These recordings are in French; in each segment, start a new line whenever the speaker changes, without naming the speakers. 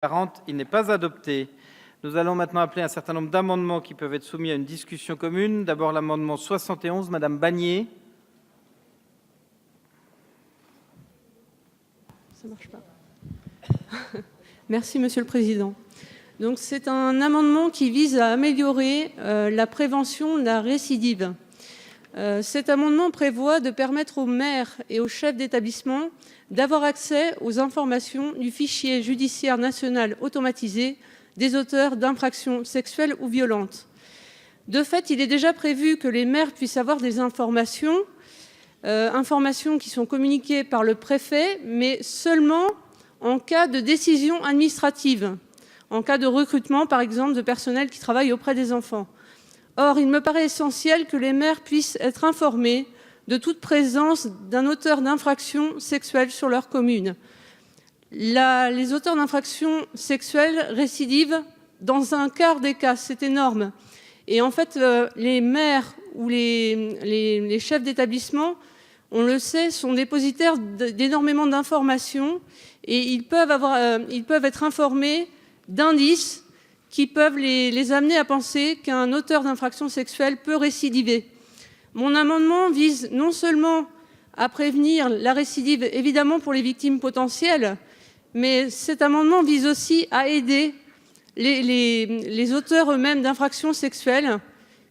40, il n'est pas adopté. Nous allons maintenant appeler un certain nombre d'amendements qui peuvent être soumis à une discussion commune. D'abord l'amendement 71, Madame Bagné.
Ça marche pas. Merci Monsieur le Président. Donc c'est un amendement qui vise à améliorer la prévention de la récidive. Cet amendement prévoit de permettre aux maires et aux chefs d'établissement d'avoir accès aux informations du fichier judiciaire national automatisé des auteurs d'infractions sexuelles ou violentes. De fait, il est déjà prévu que les maires puissent avoir des informations qui sont communiquées par le préfet, mais seulement en cas de décision administrative, en cas de recrutement, par exemple, de personnel qui travaille auprès des enfants. Or, il me paraît essentiel que les maires puissent être informés de toute présence d'un auteur d'infraction sexuelle sur leur commune. Les auteurs d'infractions sexuelles récidivent dans un quart des cas, c'est énorme. Et en fait, les maires ou les chefs d'établissement, on le sait, sont dépositaires d'énormément d'informations et ils peuvent être informés d'indices qui peuvent les amener à penser qu'un auteur d'infraction sexuelle peut récidiver. Mon amendement vise non seulement à prévenir la récidive, évidemment pour les victimes potentielles, mais cet amendement vise aussi à aider les auteurs eux-mêmes d'infractions sexuelles,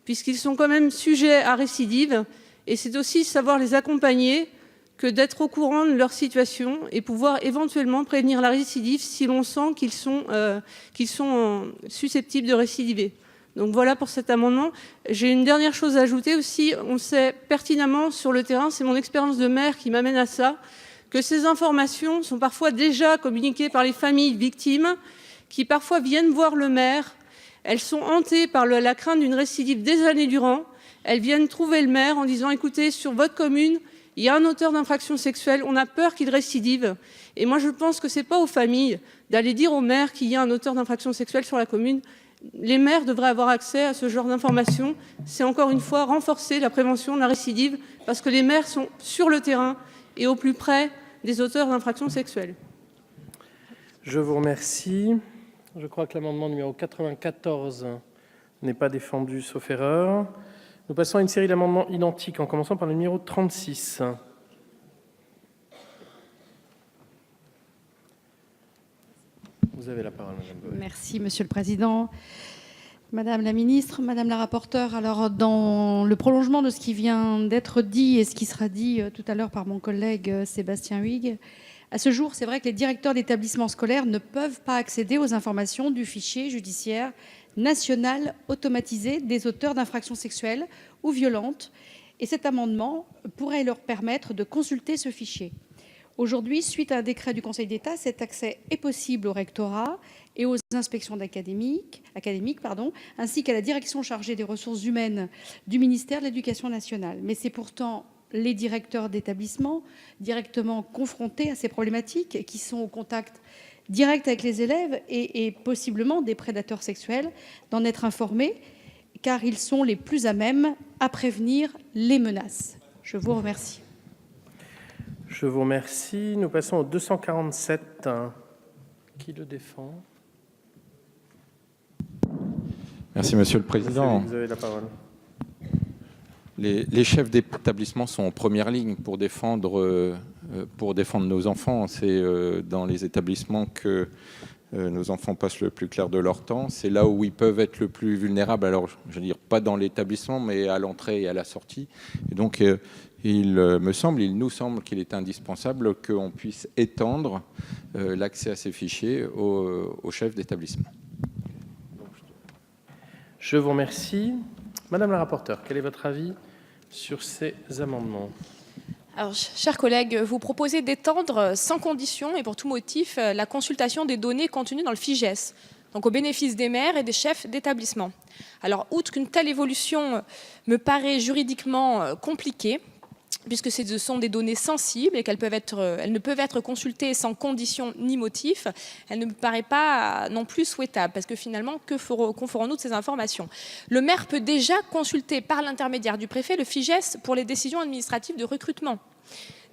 puisqu'ils sont quand même sujets à récidive, et c'est aussi savoir les accompagner que d'être au courant de leur situation et pouvoir éventuellement prévenir la récidive si l'on sent qu'ils sont susceptibles de récidiver. Donc voilà pour cet amendement. J'ai une dernière chose à ajouter aussi. On sait pertinemment sur le terrain, c'est mon expérience de maire qui m'amène à ça, que ces informations sont parfois déjà communiquées par les familles victimes qui parfois viennent voir le maire. Elles sont hantées par la crainte d'une récidive des années durant. Elles viennent trouver le maire en disant « Écoutez, sur votre commune, il y a un auteur d'infraction sexuelle, on a peur qu'il récidive. » Et moi, je pense que ce n'est pas aux familles d'aller dire au maire qu'il y a un auteur d'infraction sexuelle sur la commune. Les maires devraient avoir accès à ce genre d'informations. C'est encore une fois renforcer la prévention de la récidive parce que les maires sont sur le terrain et au plus près des auteurs d'infractions sexuelles.
Je vous remercie. Je crois que l'amendement numéro 94 n'est pas défendu, sauf erreur. Nous passons à une série d'amendements identiques, en commençant par le numéro 36. Vous avez la parole, Madame Boel.
Merci, Monsieur le Président. Madame la Ministre, Madame la Rapporteure, alors dans le prolongement de ce qui vient d'être dit et ce qui sera dit tout à l'heure par mon collègue Sébastien Huyghe, à ce jour, c'est vrai que les directeurs d'établissements scolaires ne peuvent pas accéder aux informations du fichier judiciaire national automatisé des auteurs d'infractions sexuelles ou violentes, et cet amendement pourrait leur permettre de consulter ce fichier. Aujourd'hui, suite à un décret du Conseil d'État, cet accès est possible au rectorat et aux inspections académiques, ainsi qu'à la direction chargée des ressources humaines du ministère de l'Éducation nationale. Mais c'est pourtant les directeurs d'établissement directement confrontés à ces problématiques, qui sont au contact direct avec les élèves et possiblement des prédateurs sexuels, d'en être informés, car ils sont les plus à même à prévenir les menaces. Je vous remercie.
Je vous remercie. Nous passons au 247. Qui le défend?
Merci, Monsieur le Président.
Vous avez la parole.
Les chefs d'établissement sont en première ligne pour défendre nos enfants. C'est dans les établissements que nos enfants passent le plus clair de leur temps. C'est là où ils peuvent être le plus vulnérables. Alors, je veux dire, pas dans l'établissement, mais à l'entrée et à la sortie. Et donc, il nous semble qu'il est indispensable qu'on puisse étendre l'accès à ces fichiers aux chefs d'établissement.
Je vous remercie. Madame la rapporteure, quel est votre avis sur ces amendements?
Alors, chers collègues, vous proposez d'étendre sans condition et pour tout motif la consultation des données contenues dans le FIJES, donc au bénéfice des maires et des chefs d'établissement. Alors, outre qu'une telle évolution me paraît juridiquement compliquée, puisque ce sont des données sensibles et qu'elles ne peuvent être consultées sans condition ni motif, elle ne me paraît pas non plus souhaitable, parce que finalement, que ferons-nous de ces informations? Le maire peut déjà consulter par l'intermédiaire du préfet le FIJES pour les décisions administratives de recrutement.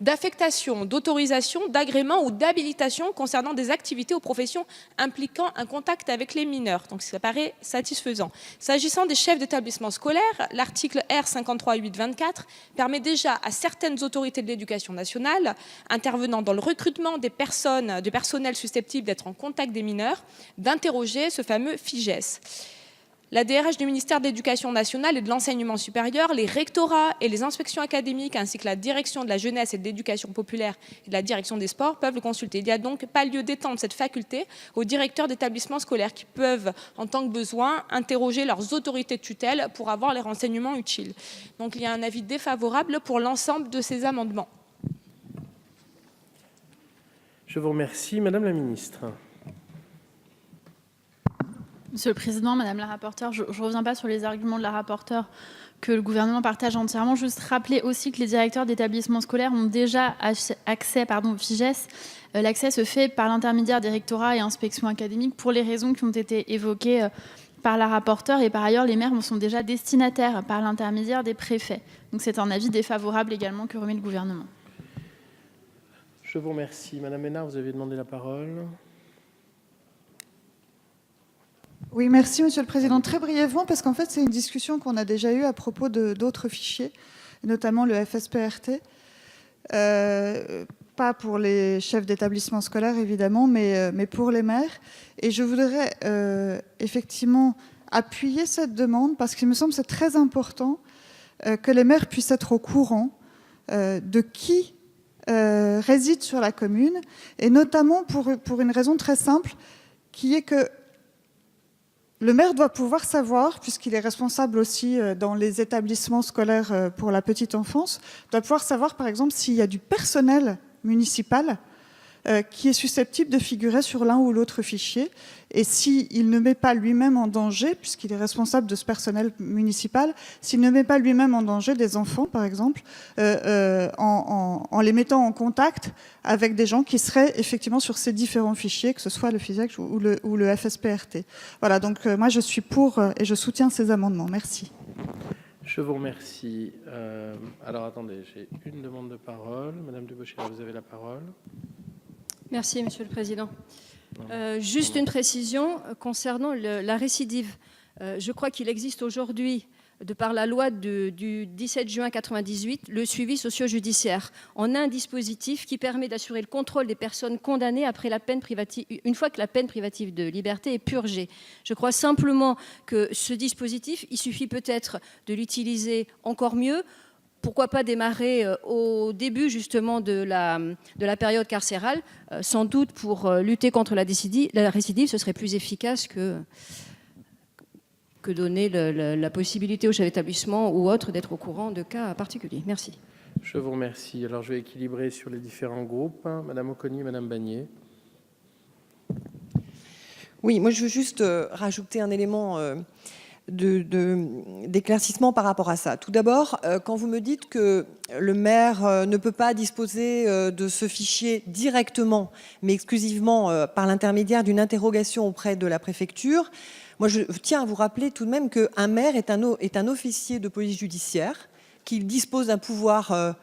d'affectation, d'autorisation, d'agrément ou d'habilitation concernant des activités ou professions impliquant un contact avec les mineurs. Donc ça paraît satisfaisant. S'agissant des chefs d'établissement scolaire, l'article R53.8.24 permet déjà à certaines autorités de l'éducation nationale intervenant dans le recrutement des personnes, du personnel susceptible d'être en contact des mineurs, d'interroger ce fameux FIGES. La DRH du ministère de l'Éducation nationale et de l'enseignement supérieur, les rectorats et les inspections académiques ainsi que la direction de la jeunesse et de l'éducation populaire et de la direction des sports peuvent le consulter. Il n'y a donc pas lieu d'étendre cette faculté aux directeurs d'établissements scolaires qui peuvent, en tant que besoin, interroger leurs autorités de tutelle pour avoir les renseignements utiles. Donc il y a un avis défavorable pour l'ensemble de ces amendements.
Je vous remercie. Madame la ministre.
Monsieur le Président, Madame la rapporteure, je ne reviens pas sur les arguments de la rapporteure que le gouvernement partage entièrement. Juste rappeler aussi que les directeurs d'établissements scolaires ont déjà accès au FIGES. L'accès se fait par l'intermédiaire des rectorats et inspections académiques pour les raisons qui ont été évoquées par la rapporteure. Et par ailleurs, les maires sont déjà destinataires par l'intermédiaire des préfets. Donc c'est un avis défavorable également que remet le gouvernement.
Je vous remercie. Madame Ménard, vous avez demandé la parole.
Oui, merci Monsieur le Président. Très brièvement, parce qu'en fait, c'est une discussion qu'on a déjà eue à propos d'autres fichiers, notamment le FSPRT. Pas pour les chefs d'établissement scolaire, évidemment, mais pour les maires. Et je voudrais effectivement appuyer cette demande, parce qu'il me semble que c'est très important que les maires puissent être au courant de qui réside sur la commune, et notamment pour une raison très simple, qui est que le maire doit pouvoir savoir, puisqu'il est responsable aussi dans les établissements scolaires pour la petite enfance, doit pouvoir savoir, par exemple, s'il y a du personnel municipal qui est susceptible de figurer sur l'un ou l'autre fichier. Et s'il ne met pas lui-même en danger, puisqu'il est responsable de ce personnel municipal, s'il ne met pas lui-même en danger des enfants, par exemple, en les mettant en contact avec des gens qui seraient effectivement sur ces différents fichiers, que ce soit le FISEC ou le FSPRT. Voilà, donc moi je suis pour et je soutiens ces amendements. Merci.
Je vous remercie. Alors attendez, j'ai une demande de parole. Madame Debauchère, vous avez la parole.
Merci, Monsieur le Président. Juste une précision concernant la récidive. Je crois qu'il existe aujourd'hui, de par la loi du 17 juin 1998, le suivi socio-judiciaire. On a un dispositif qui permet d'assurer le contrôle des personnes condamnées après la peine privative, une fois que la peine privative de liberté est purgée. Je crois simplement que ce dispositif, il suffit peut-être de l'utiliser encore mieux. Pourquoi pas démarrer au début justement de la période carcérale, sans doute pour lutter contre la récidive, ce serait plus efficace que donner la possibilité aux chefs d'établissement ou autres d'être au courant de cas particuliers. Merci.
Je vous remercie. Alors je vais équilibrer sur les différents groupes. Madame Oconi, Madame Bagné.
Oui, moi je veux juste rajouter un élément d'éclaircissement par rapport à ça. Tout d'abord, quand vous me dites que le maire ne peut pas disposer de ce fichier directement, mais exclusivement par l'intermédiaire d'une interrogation auprès de la préfecture, moi je tiens à vous rappeler tout de même qu'un maire est un officier de police judiciaire, qu'il dispose d'un pouvoir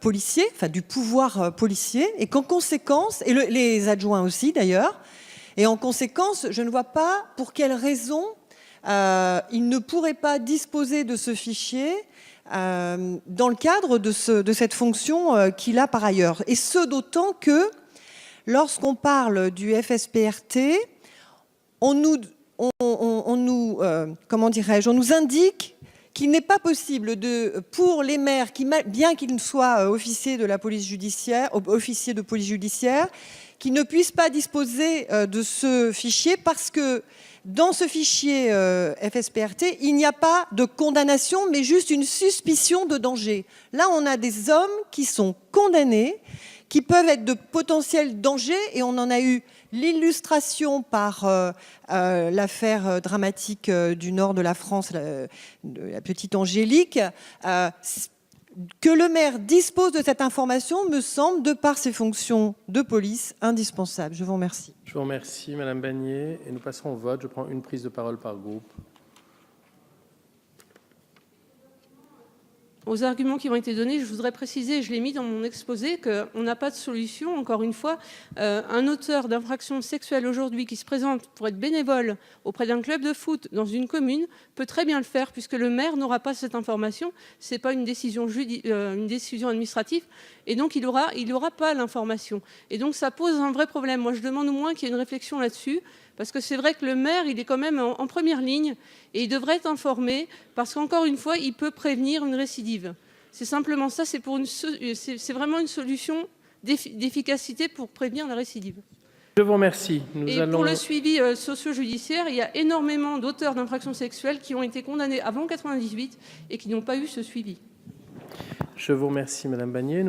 policier, enfin du pouvoir policier, et qu'en conséquence, et les adjoints aussi d'ailleurs, et en conséquence, je ne vois pas pour quelle raison il ne pourrait pas disposer de ce fichier dans le cadre de cette fonction qu'il a par ailleurs. Et ce d'autant que lorsqu'on parle du FSPRT, on nous indique qu'il n'est pas possible pour les maires, bien qu'ils soient officiers de la police judiciaire, officiers de police judiciaire, qui ne puissent pas disposer de ce fichier parce que dans ce fichier FSPRT, il n'y a pas de condamnation, mais juste une suspicion de danger. Là, on a des hommes qui sont condamnés, qui peuvent être de potentiels dangers, et on en a eu l'illustration par l'affaire dramatique du nord de la France, de la petite Angélique. Que le maire dispose de cette information me semble, de par ses fonctions de police, indispensable. Je vous remercie.
Je vous remercie, Madame Bagné. Et nous passons au vote. Je prends une prise de parole par groupe.
aux arguments qui ont été donnés, je voudrais préciser, je l'ai mis dans mon exposé, qu'on n'a pas de solution. Encore une fois, un auteur d'infraction sexuelle aujourd'hui qui se présente pour être bénévole auprès d'un club de foot dans une commune peut très bien le faire puisque le maire n'aura pas cette information. Ce n'est pas une décision administrative et donc il aura pas l'information. Et donc ça pose un vrai problème. Moi, je demande au moins qu'il y ait une réflexion là-dessus. Parce que c'est vrai que le maire, il est quand même en première ligne et il devrait être informé parce qu'encore une fois, il peut prévenir une récidive. C'est simplement ça, c'est vraiment une solution d'efficacité pour prévenir la récidive.
Je vous remercie.
Pour le suivi socio-judiciaire, il y a énormément d'auteurs d'infractions sexuelles qui ont été condamnés avant 1998 et qui n'ont pas eu ce suivi.
Je vous remercie, Madame Bagné.